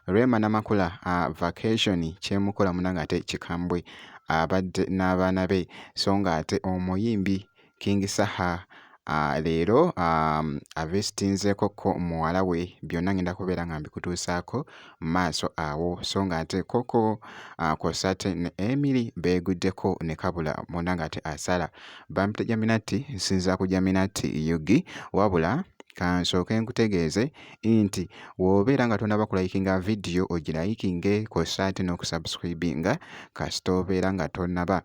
Rema Namakula vacation kyemukola munanga ate kikambwe abadde n'abaana be so nga ate omuyimbi King Saha leero avisitinzeekoko muwala we byonna ngenda kubeera nga mbikutuusaako maaso awo so nga ate koko kw'ossa ate ne Emily beeguddeko ne kabula munanga ate asala bampita Jaminati nsinza ku Jaminati Yugi wabula kansooke nkutegeeze nti w'obeera nga tonaba kulayikinga vidiyo ogirayikinge kw'ossa ate n'okusubscribinga kasita obeera nga tonnaba.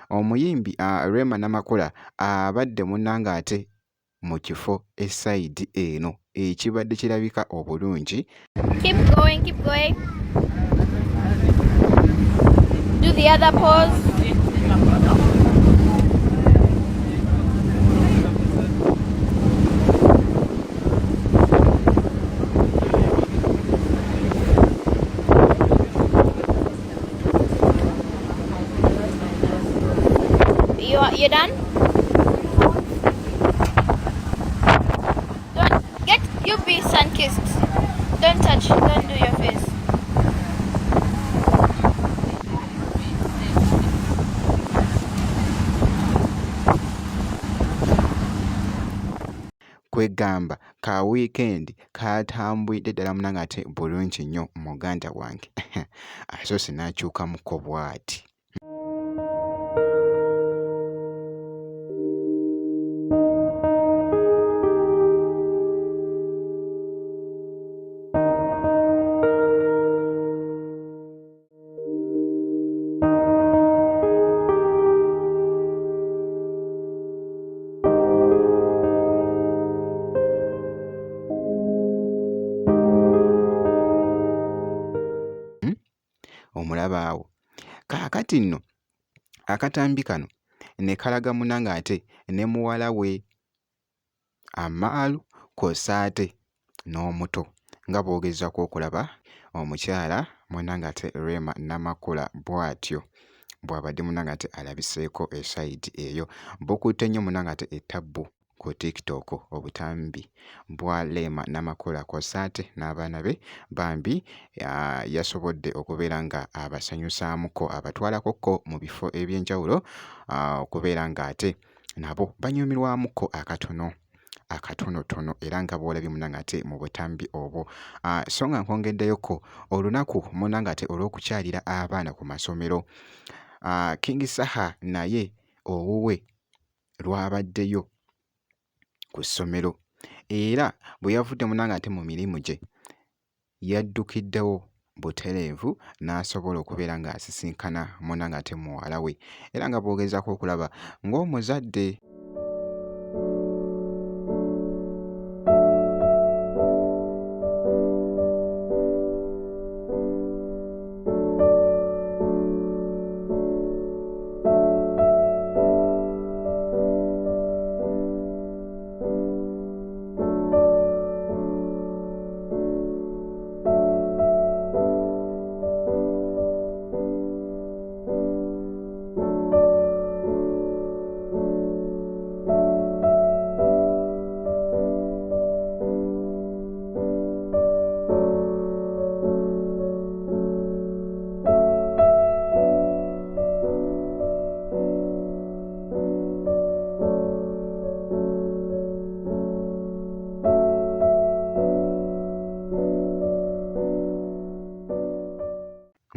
Omuyimbi Rema Namakula abadde munnanga ate mu kifo essayidi eno ekibadde kirabika obulungi. Keep going, keep going. Do the other pose. You done? Don't get you be sun-kissed. Don't touch. Don't do your face. Kwegamba ka weekend katambwidde ddala munanga ate bulungi nnyo muganda wange so sinaakyukamuko bw'ati. Omulabaawo kaakati nno akatambi kano ne kalaga munanga ate ne muwala we Amaalu kw'ossa ate n'omuto nga bw'ogezaako okulaba omukyala munanga ate Rema Namakula bw'atyo bw'abadde munanga ate alabiseeko esayidi eyo bukutte nnyo munanga ate ettabbu ku TikTok obutambi bwa Rema Namakula kw'ossa ate n'abaana be bambi yasobodde okubeera nga abasanyusaamuko abatwalakokko mu bifo eby'enjawulo okubeera nga ate nabo banyumirwamuko akatonotono era nga bw'olabye munanga ate mu butambi obwo so nga nkwongeddeyoko olunaku munanga ate olw'okukyalira abaana ku masomero. King Saha naye owuwe lwabaddeyo ku ssomero era bwe yavudde munanga ate mu mirimu gye yaddukiddewo butereevu n'asobola okubeera ng'asisinkana munanga ate muwala we era nga bw'ogezaako okulaba ng'omuzadde.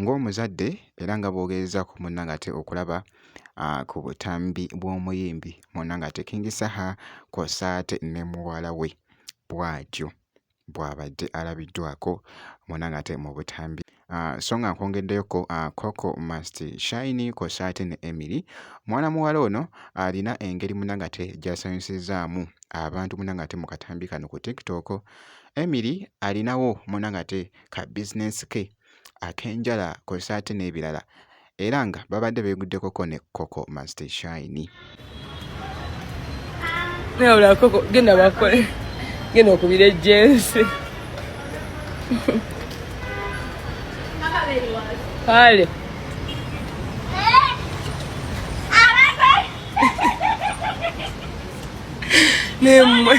Ng'omuzadde era nga bw'ogezaako munanga ate okulaba ku butambi bw'omuyimbi munanga ate King Saha kw'ossa ate ne muwala we bw'atyo bw'abadde alabiddwako munanga ate mu butambi. So nga nkwongeddeyoko Coco Must Shine kw'ossa ate ne Emily. Mwana muwala ono alina engeri munanga ate gy'asanyusizaamu abantu munanga ate mu katambi kano ku TikTok. Emily alinawo munanga ate ka bizinesi ke ak'enjala kw'ossa ate n'ebirala era nga babadde beeguddekoko ne Coco Must Shine. Wabula Coco genda bakole genda okubira ejjensi kale nemmwe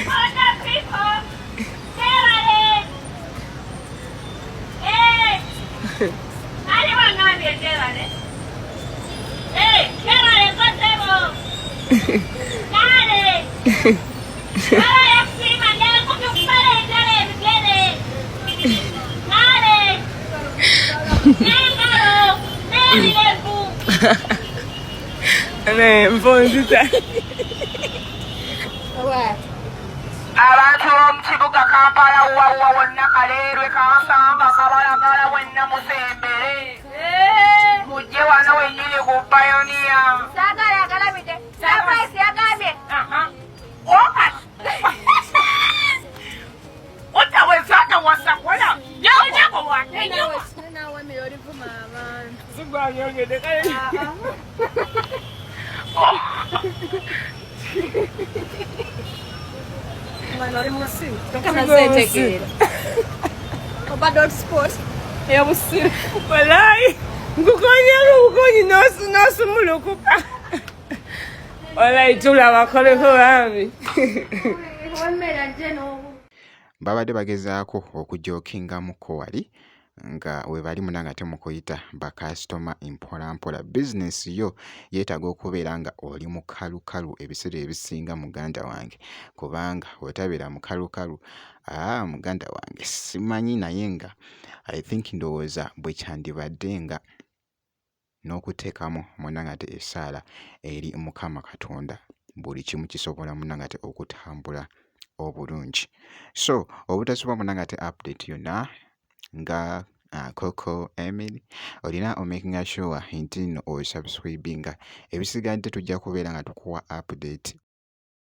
Abantu b'omu kibuga Kampala wawa wonna kaleerwe kansamba kabalagala wenna musembere mujje wano wennyini ku payoniya otawezana wasakola Walai, ngukonyi nosumulukuka. Walai tula bakoleho bambi. babadde bagezaako okujookingamuko wali nga we bali munangate mu kuyita bakasitoma mpolampola. bizinesi yo yeetaaga okubeera nga oli mukalukalu ebiseera ebisinga muganda wange, kubanga otabeera mukalukalu muganda wange simanyi, naye nga I think ndowooza bwe kyandibadde nga n'okuteekamu munangate essaala eri Mukama Katonda, buli kimu kisobola munangate okutambula obulungi. So obutasoba munangate update yonna nga Coco Emily olina omakinga sure nti no osubscribinga, ebisigadde tujja kubeera nga tukuwa update